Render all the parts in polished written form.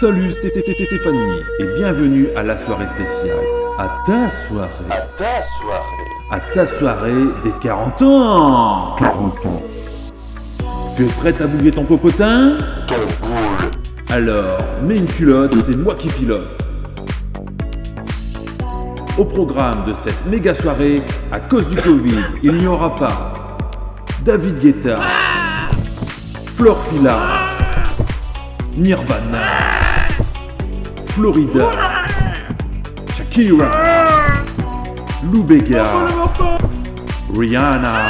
Salut Stéphanie et bienvenue à la soirée spéciale. À ta soirée des 40 ans. 40 ans. Tu es prête à bouger ton popotin? Ton boule. Alors, mets une culotte, c'est moi qui pilote. Au programme de cette méga soirée, à cause du Covid, il n'y aura pas David Guetta, Florfila, Nirvana, Florida, Shakira, Lou Bega, Rihanna.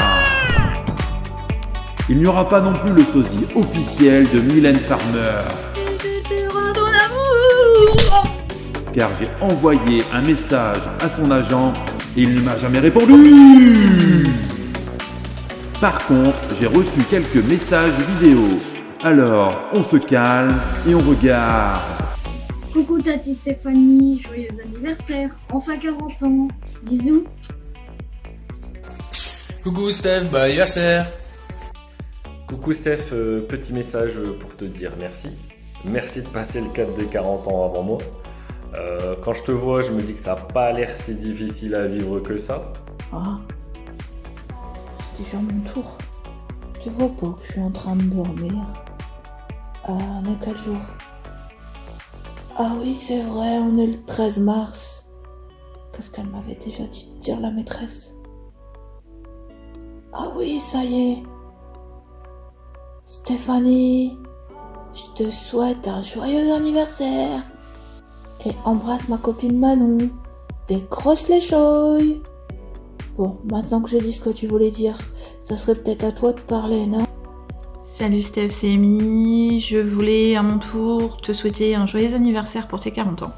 Il n'y aura pas non plus le sosie officiel de Mylène Farmer. Car j'ai envoyé un message à son agent et il ne m'a jamais répondu. Par contre, j'ai reçu quelques messages vidéo. Alors, on se calme et on regarde. Coucou Tati Stéphanie, joyeux anniversaire, enfin 40 ans, bisous. Coucou Steph, bon anniversaire. Coucou Steph, petit message pour te dire merci. Merci de passer le cap des 40 ans avant moi. Quand je te vois, je me dis que ça n'a pas l'air si difficile à vivre que ça. Ah, c'est déjà mon tour. Tu vois pas que je suis en train de dormir? On est quel jour? Ah oui, c'est vrai, on est le 13 mars. Qu'est-ce qu'elle m'avait déjà dit de dire, la maîtresse? Ah oui, ça y est. Stéphanie, je te souhaite un joyeux anniversaire. Et embrasse ma copine Manon. Des grosses léchoilles. Bon, maintenant que j'ai dit ce que tu voulais dire, ça serait peut-être à toi de parler, non? Salut Steph, c'est Amy. Je voulais à mon tour te souhaiter un joyeux anniversaire pour tes 40 ans.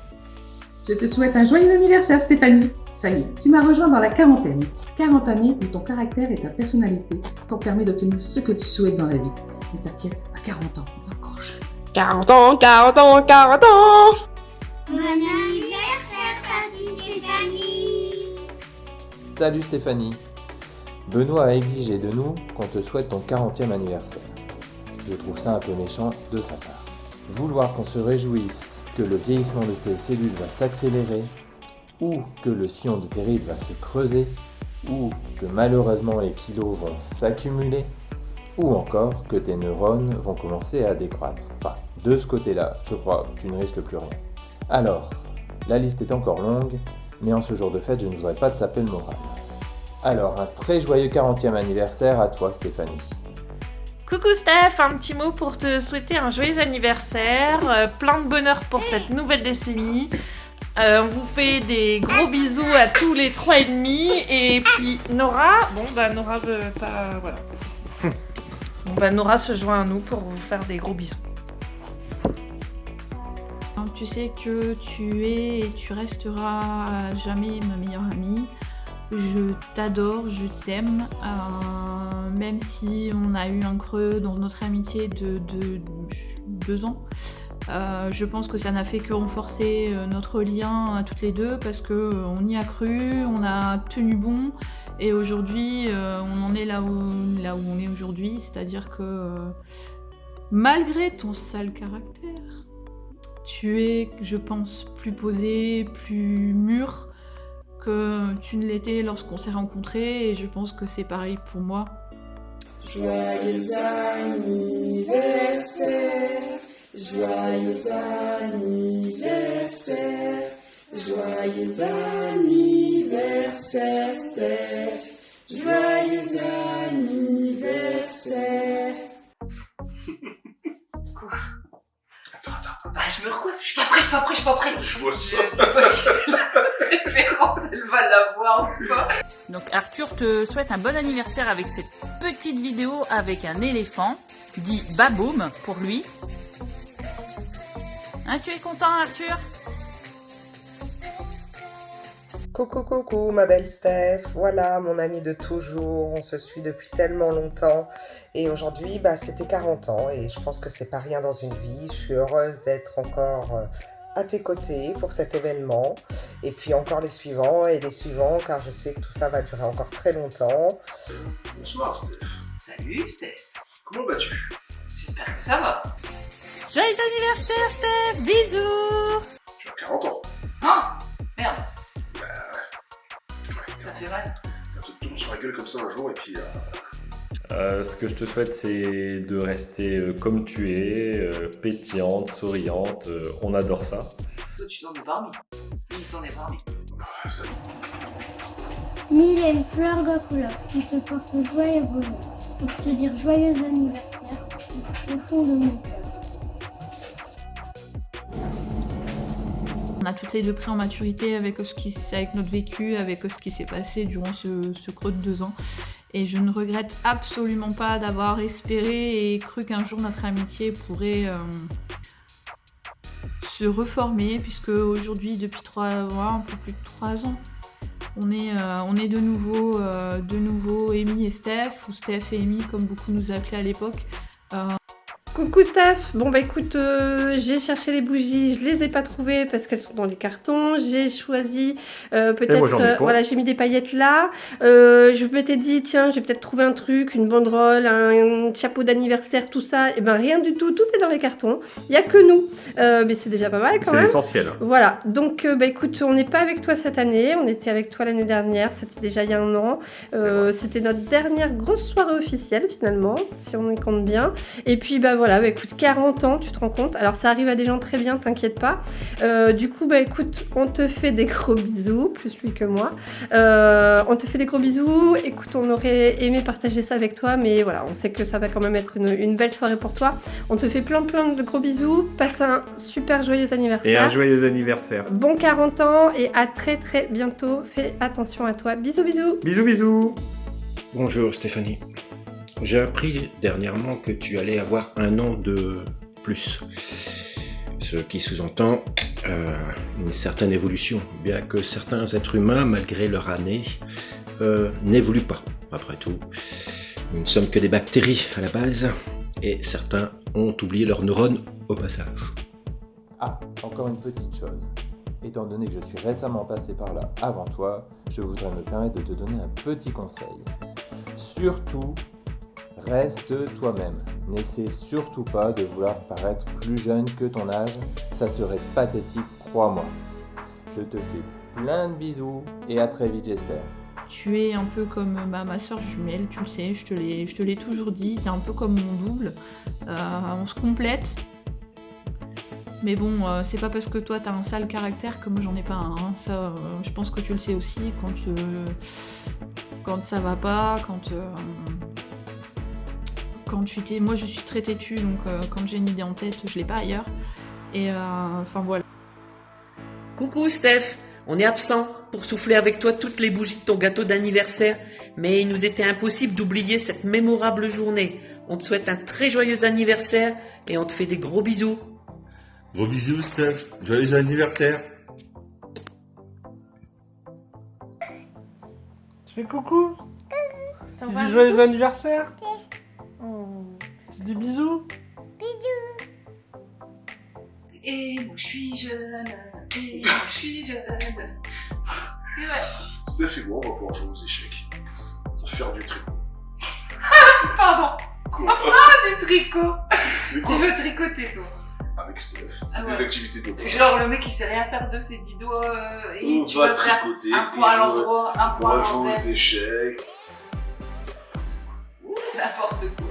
Je te souhaite un joyeux anniversaire Stéphanie. Ça y est, tu m'as rejoint dans la quarantaine. 40 années où ton caractère et ta personnalité t'ont permis d'obtenir ce que tu souhaites dans la vie. Mais t'inquiète, à 40 ans, on est encore jeune. 40 ans, 40 ans, 40 ans. Bon anniversaire Tati Stéphanie. Salut Stéphanie. Benoît a exigé de nous qu'on te souhaite ton 40e anniversaire. Je trouve ça un peu méchant de sa part. Vouloir qu'on se réjouisse que le vieillissement de tes cellules va s'accélérer, ou que le sillon de tes rides va se creuser, ou que malheureusement les kilos vont s'accumuler, ou encore que tes neurones vont commencer à décroître. Enfin, de ce côté-là, je crois que tu ne risques plus rien. Alors, la liste est encore longue, mais en ce jour de fête, je ne voudrais pas te saper le moral. Alors, un très joyeux 40e anniversaire à toi Stéphanie. Coucou Steph, un petit mot pour te souhaiter un joyeux anniversaire, plein de bonheur pour cette nouvelle décennie. On vous fait des gros bisous à tous les 3,5 et puis Nora, Nora veut pas, voilà. Nora se joint à nous pour vous faire des gros bisous. Tu sais que tu es et tu resteras à jamais ma meilleure amie. Je t'adore, je t'aime, même si on a eu un creux dans notre amitié de 2 ans. Je pense que ça n'a fait que renforcer notre lien à toutes les deux parce qu'on y a cru, on a tenu bon et aujourd'hui on en est là où on est aujourd'hui, c'est-à-dire que malgré ton sale caractère, tu es, je pense, plus posé, plus mûr que tu ne l'étais lorsqu'on s'est rencontrés et je pense que c'est pareil pour moi. Joyeux anniversaire, joyeux anniversaire, joyeux anniversaire Steph, joyeux anniversaire. Quoi? Attends, je me recoiffe, je suis pas prêt. Je vois ça. Je sais pas si c'est la référence, elle va l'avoir ou pas. Donc Arthur te souhaite un bon anniversaire avec cette petite vidéo avec un éléphant, dit Baboum pour lui. Hein, tu es content Arthur? Coucou ma belle Steph, voilà mon amie de toujours, on se suit depuis tellement longtemps et aujourd'hui c'était 40 ans et je pense que c'est pas rien dans une vie, je suis heureuse d'être encore à tes côtés pour cet événement et puis encore les suivants car je sais que tout ça va durer encore très longtemps. Bonsoir Steph. Salut Steph. Comment vas-tu? J'espère que ça va. Joyeux anniversaire, Steph. Bisous. Tu as 40 ans. Ah, merde. Bah ouais. Ça fait mal. Ça te tombe sur la gueule comme ça un jour et puis... Ce que je te souhaite, c'est de rester comme tu es, pétillante, souriante. On adore ça. Toi, tu t'en es parmi. Il s'en est parmi. Ça... Mylène Fleur Gakula, qui te porte joie et bonheur, pour te dire joyeux anniversaire au fond de mon cœur. On a toutes les deux pris en maturité avec notre vécu, avec ce qui s'est passé durant ce creux de 2 ans. Et je ne regrette absolument pas d'avoir espéré et cru qu'un jour notre amitié pourrait se reformer, puisque aujourd'hui, depuis un peu plus de 3 ans, on est de nouveau Amy et Steph, ou Steph et Amy comme beaucoup nous appelaient à l'époque. Coucou Steph, bon bah écoute, j'ai cherché les bougies, je les ai pas trouvées parce qu'elles sont dans les cartons, j'ai choisi peut-être, voilà, j'ai mis des paillettes là, je m'étais dit tiens je vais peut-être trouver un truc, une banderole, un chapeau d'anniversaire, tout ça, et ben rien du tout, tout est dans les cartons, il y a que nous, mais c'est déjà pas mal quand même. C'est l'essentiel. Voilà, donc bah écoute, on n'est pas avec toi cette année, on était avec toi l'année dernière, c'était déjà il y a 1 an, c'était notre dernière grosse soirée officielle finalement, si on y compte bien, et puis bah voilà, bah écoute, 40 ans, tu te rends compte. Alors ça arrive à des gens très bien, t'inquiète pas. Du coup, bah écoute, on te fait des gros bisous, plus lui que moi. On te fait des gros bisous. Écoute, on aurait aimé partager ça avec toi, mais voilà, on sait que ça va quand même être une belle soirée pour toi. On te fait plein de gros bisous. Passe un super joyeux anniversaire. Et un joyeux anniversaire. Bon 40 ans et à très très bientôt. Fais attention à toi. Bisous, bisous. Bisous, bisous. Bonjour Stéphanie. J'ai appris dernièrement que tu allais avoir 1 an de plus, ce qui sous-entend une certaine évolution, bien que certains êtres humains, malgré leur année, n'évoluent pas. Après tout, nous ne sommes que des bactéries à la base, et certains ont oublié leurs neurones au passage. Ah, encore une petite chose. Étant donné que je suis récemment passé par là avant toi, je voudrais me permettre de te donner un petit conseil. Surtout, reste toi-même. N'essaie surtout pas de vouloir paraître plus jeune que ton âge, ça serait pathétique, crois-moi. Je te fais plein de bisous et à très vite j'espère. Tu es un peu comme ma soeur jumelle, tu le sais, je te l'ai toujours dit, t'es un peu comme mon double, on se complète. Mais bon, c'est pas parce que toi t'as un sale caractère que moi j'en ai pas un, hein. Ça, je pense que tu le sais aussi, quand ça va pas, quand tu t'es... Moi je suis très têtue, donc quand j'ai une idée en tête, je l'ai pas ailleurs. Et enfin voilà. Coucou Steph, on est absent pour souffler avec toi toutes les bougies de ton gâteau d'anniversaire, mais il nous était impossible d'oublier cette mémorable journée. On te souhaite un très joyeux anniversaire et on te fait des gros bisous. Gros bisous Steph, joyeux anniversaire. Tu fais coucou. Tu dis joyeux anniversaire. Tu dis bisous. Bisous. Et moi je suis jeune, et moi je suis jeune. Et ouais. Steph et moi, on va pouvoir jouer aux échecs. On va faire du tricot. Pardon. Quoi? Ah, du tricot. Mais quoi? Tu veux tricoter toi? Avec Steph, c'est Ah ouais. des activités de base. Genre le mec qui sait rien faire de ses 10 doigts et On tu va vas faire tricoter, un point à et l'endroit, un on point à va jouer l'envers. aux échecs. N'importe quoi.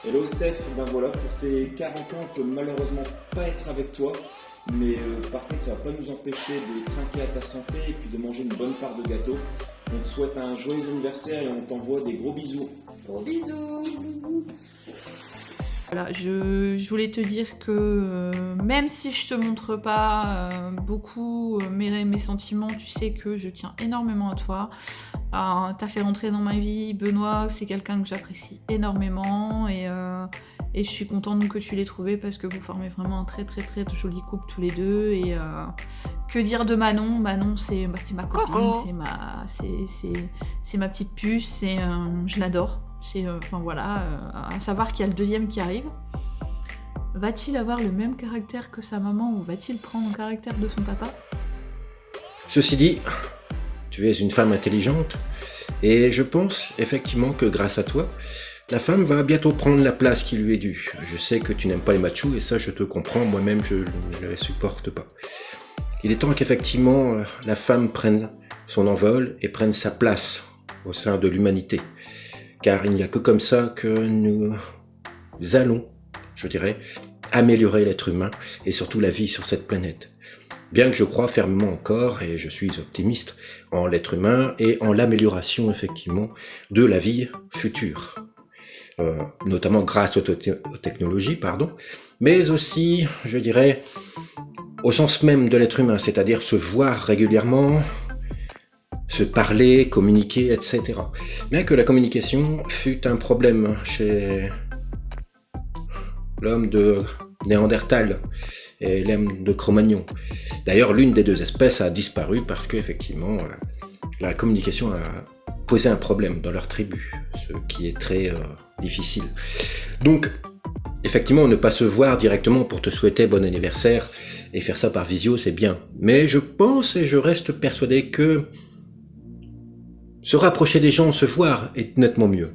Hello Steph, ben voilà, pour tes 40 ans, on peut malheureusement pas être avec toi, mais par contre ça va pas nous empêcher de trinquer à ta santé et puis de manger une bonne part de gâteau. On te souhaite un joyeux anniversaire et on t'envoie des gros bisous. Gros bisous. Voilà, je voulais te dire que même si je te montre pas beaucoup mes sentiments, tu sais que je tiens énormément à toi. T'as fait rentrer dans ma vie Benoît, c'est quelqu'un que j'apprécie énormément et je suis contente que tu l'aies trouvé parce que vous formez vraiment un très très très joli couple tous les deux. Et que dire de Manon? Manon c'est ma copine, c'est ma petite puce, et je l'adore. Enfin voilà, à savoir qu'il y a le deuxième qui arrive. Va-t-il avoir le même caractère que sa maman ou va-t-il prendre le caractère de son papa? Ceci dit, tu es une femme intelligente et je pense effectivement que grâce à toi, La femme va bientôt prendre la place qui lui est due. Je sais que tu n'aimes pas les machos et ça je te comprends, moi-même je ne les supporte pas. Il est temps qu'effectivement la femme prenne son envol et prenne sa place au sein de l'humanité. Car il n'y a que comme ça que nous allons, je dirais, améliorer l'être humain et surtout la vie sur cette planète. Bien que je crois fermement encore, et je suis optimiste, en l'être humain et en l'amélioration effectivement de la vie future. Notamment grâce aux technologies, mais aussi, je dirais, au sens même de l'être humain, c'est-à-dire se voir régulièrement, se parler, communiquer, etc. Bien que la communication fut un problème chez l'homme de Néandertal et l'homme de Cro-Magnon. D'ailleurs, l'une des deux espèces a disparu parce qu'effectivement, la communication a posé un problème dans leur tribu, ce qui est très difficile. Donc, effectivement, ne pas se voir directement pour te souhaiter bon anniversaire et faire ça par visio, c'est bien. Mais je pense et je reste persuadé que se rapprocher des gens, se voir est nettement mieux.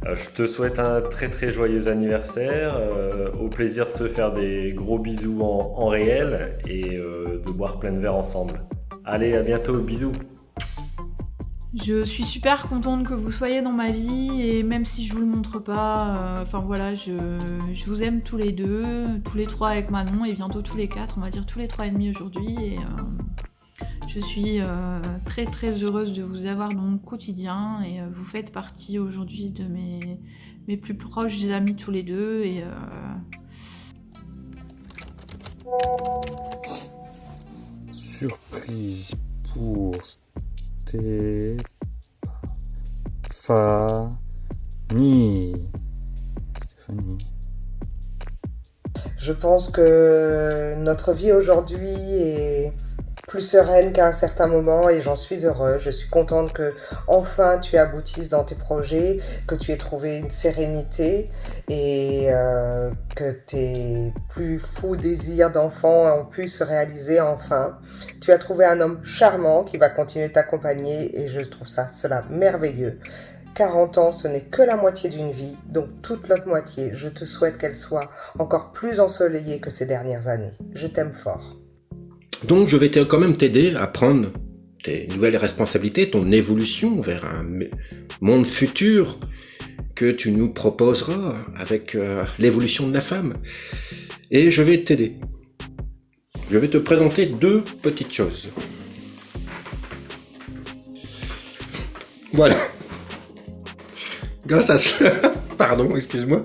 Je te souhaite un très très joyeux anniversaire, au plaisir de se faire des gros bisous en réel et de boire plein de verres ensemble. Allez, à bientôt, bisous. Je suis super contente que vous soyez dans ma vie et même si je vous le montre pas, je vous aime tous les deux, tous les trois avec Manon et bientôt tous les quatre, on va dire tous les 3 et demi aujourd'hui et je suis très très heureuse de vous avoir dans mon quotidien et vous faites partie aujourd'hui de mes plus proches amis tous les deux et surprise pour Stéphanie. Je pense que notre vie aujourd'hui est plus sereine qu'à un certain moment et j'en suis heureuse. Je suis contente que enfin tu aboutisses dans tes projets, que tu aies trouvé une sérénité et que tes plus fous désirs d'enfant ont pu se réaliser enfin. Tu as trouvé un homme charmant qui va continuer de t'accompagner et je trouve cela merveilleux. 40 ans, ce n'est que la moitié d'une vie, donc toute l'autre moitié, je te souhaite qu'elle soit encore plus ensoleillée que ces dernières années. Je t'aime fort. Donc je vais quand même t'aider à prendre tes nouvelles responsabilités, ton évolution vers un monde futur que tu nous proposeras avec l'évolution de la femme. Et je vais t'aider. Je vais te présenter 2 petites choses. Voilà. Grâce à cela, pardon, excuse-moi,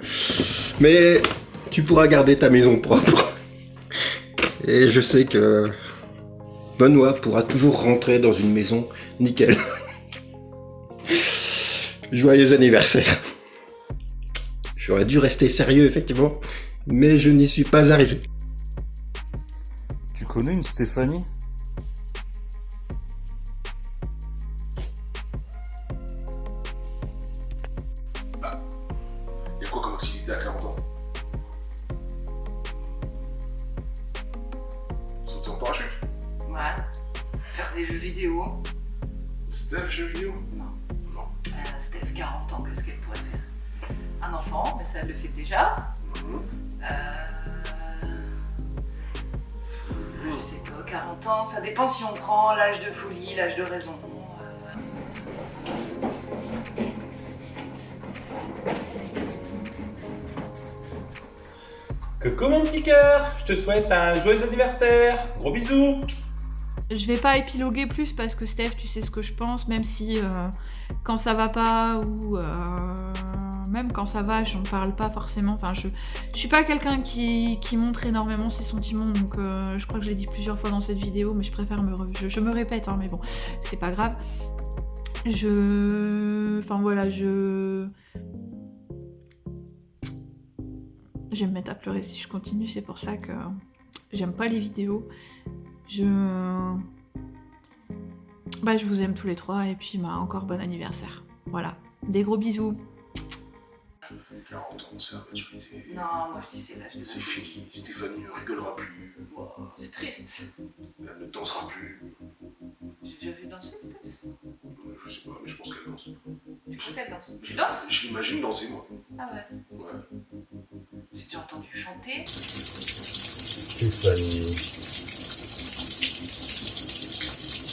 mais tu pourras garder ta maison propre. Et je sais que Benoît pourra toujours rentrer dans une maison nickel. Joyeux anniversaire. J'aurais dû rester sérieux, effectivement, mais je n'y suis pas arrivé. Tu connais une Stéphanie ? Il y a quoi comme activité à 40 ans? Sauter en parachute? Ouais. Faire des jeux vidéo. Steph, jeux vidéo? Non. Steph, 40 ans, qu'est-ce qu'elle pourrait faire? Un enfant, mais ça elle le fait déjà. Je sais pas, 40 ans, ça dépend si on prend l'âge de folie, l'âge de raison. Coucou mon petit cœur, je te souhaite un joyeux anniversaire. Gros bisous. Je vais pas épiloguer plus parce que Steph, tu sais ce que je pense, même si quand ça va pas ou même quand ça va, j'en parle pas forcément. Enfin, je suis pas quelqu'un qui montre énormément ses sentiments, donc je crois que je l'ai dit plusieurs fois dans cette vidéo, mais je préfère je me répète, hein, mais bon, c'est pas grave. Enfin voilà, je vais me mettre à pleurer si je continue, c'est pour ça que j'aime pas les vidéos. Je vous aime tous les 3 et puis encore bon anniversaire. Voilà, des gros bisous. 40 ans, c'est la maturité. Non, moi je dis c'est l'âge de... C'est fini, Stéphanie ne rigolera plus. C'est triste. Elle ne dansera plus. Je J'ai déjà vu danser, Steph. Je sais pas, mais je pense qu'elle danse. Tu crois qu'elle danse? Tu danses? Je l'imagine danser, moi. Ah ouais. Ouais. J'ai déjà entendu chanter. Stéphanie.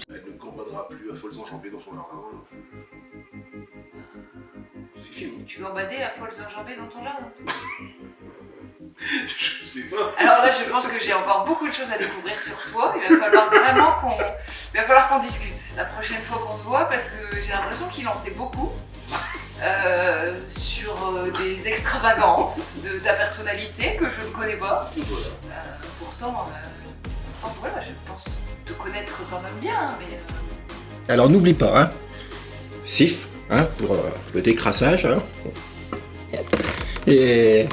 Elle ne gambadera plus à folles enjambées dans son jardin. C'est fini. Tu gambadais à folles enjambées dans ton jardin? Je sais pas. Alors là, je pense que j'ai encore beaucoup de choses à découvrir sur toi. Il va falloir vraiment qu'on discute la prochaine fois qu'on se voit, parce que j'ai l'impression qu'il en sait beaucoup sur des extravagances de ta personnalité que je ne connais pas. Pourtant, voilà, je pense te connaître quand même bien, mais... Alors n'oublie pas, hein, Sif, hein, pour le décrassage, hein. Et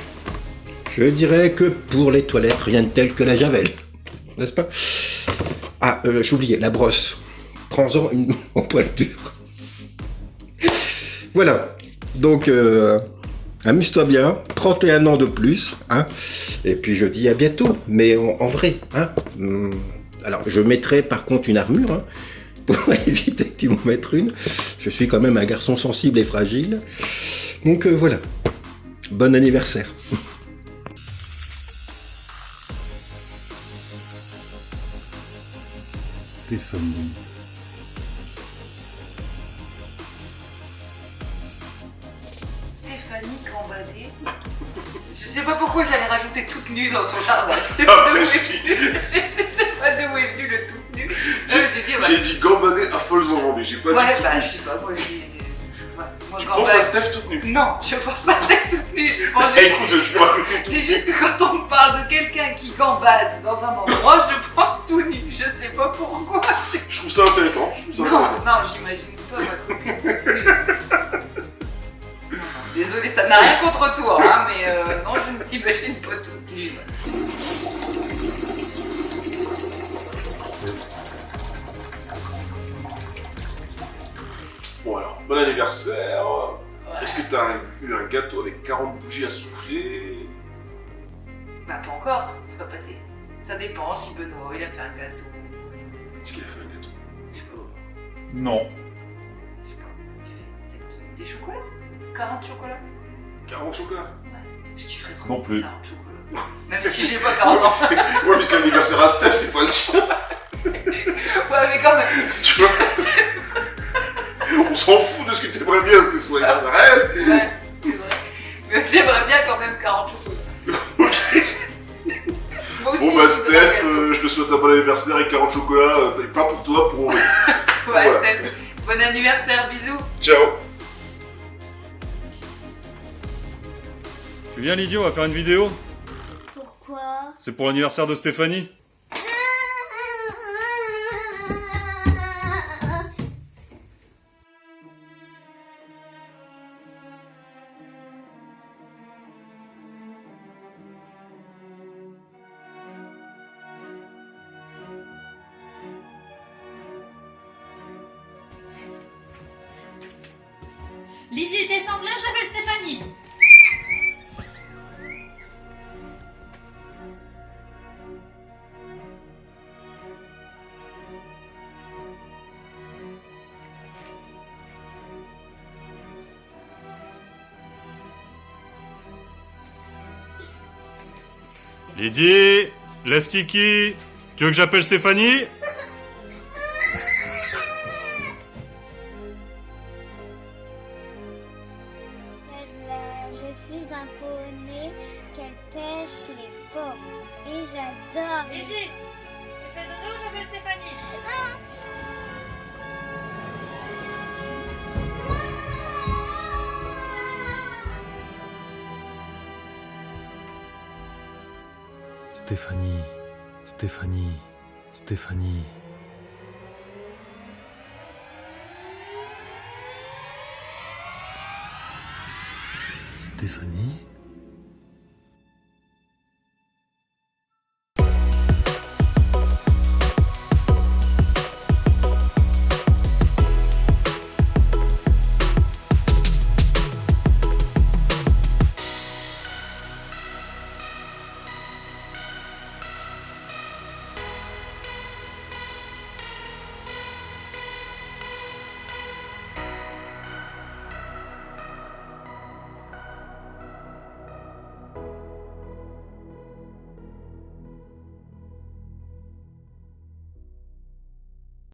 je dirais que pour les toilettes, rien de tel que la javel, n'est-ce pas? Ah, j'oubliais, la brosse. Prends-en une en poil dur. Voilà, donc amuse-toi bien, prends tes 1 an de plus, hein, et puis je dis à bientôt, mais en vrai, hein. Alors je mettrai par contre une armure, hein, pour éviter que tu m'en mettes une. Je suis quand même un garçon sensible et fragile. Donc voilà. Bon anniversaire. Stéphanie. Stéphanie gambadée. Je sais pas pourquoi j'allais rajouter toute nue dans son jardin. Je sais pas d'où est venu le toute nue. J'ai dit gambader à folles enjambées, j'ai pas dit toute nue. Je sais pas, moi je dis... Tu penses à Steph toute nue? Non, je pense pas à Steph toute nue. C'est juste que quand on me parle de quelqu'un qui gambade dans un endroit, je pense tout nu. Je sais pas pourquoi. Je trouve ça intéressant. Non, j'imagine pas ma copine toute nue. Désolée, ça n'a rien contre toi, hein, mais non, je ne t'imagine pas toute nue. Bon alors, bon anniversaire. Ouais. Est-ce que t'as eu un gâteau avec 40 bougies à souffler? Bah pas encore, c'est pas passé. Ça dépend si Benoît il a fait un gâteau. Est-ce qu'il a fait un gâteau? Je sais pas. Non. Je sais pas. Il fait peut-être des chocolats? 40 chocolats? 40 chocolats? Ouais. Je kifferais trop. Non plus. 40 chocolats. Même si j'ai pas 40 ans. Ouais, mais c'est l'anniversaire à Steph, c'est pas le tien. Ouais, mais quand même. Tu vois? On s'en fout de ce que t'aimerais bien, c'est soit anniversaire à elle. Ouais, c'est vrai. Mais j'aimerais bien quand même 40 chocolats. Moi aussi, bon bah Steph, je te souhaite un bon anniversaire et 40 chocolats, et pas pour toi, pour... Ouais, voilà. Steph, bon anniversaire, bisous. Ciao. Tu viens Lydie, on va faire une vidéo? Pourquoi? C'est pour l'anniversaire de Stéphanie. Lydie, descends de là, j'appelle Stéphanie. Lydie, Lastiki, tu veux que j'appelle Stéphanie? Je suis un poney qu'elle pêche les pommes et j'adore. Lydie, tu fais dodo, j'appelle Stéphanie. Stéphanie, Stéphanie, Stéphanie. Stéphanie?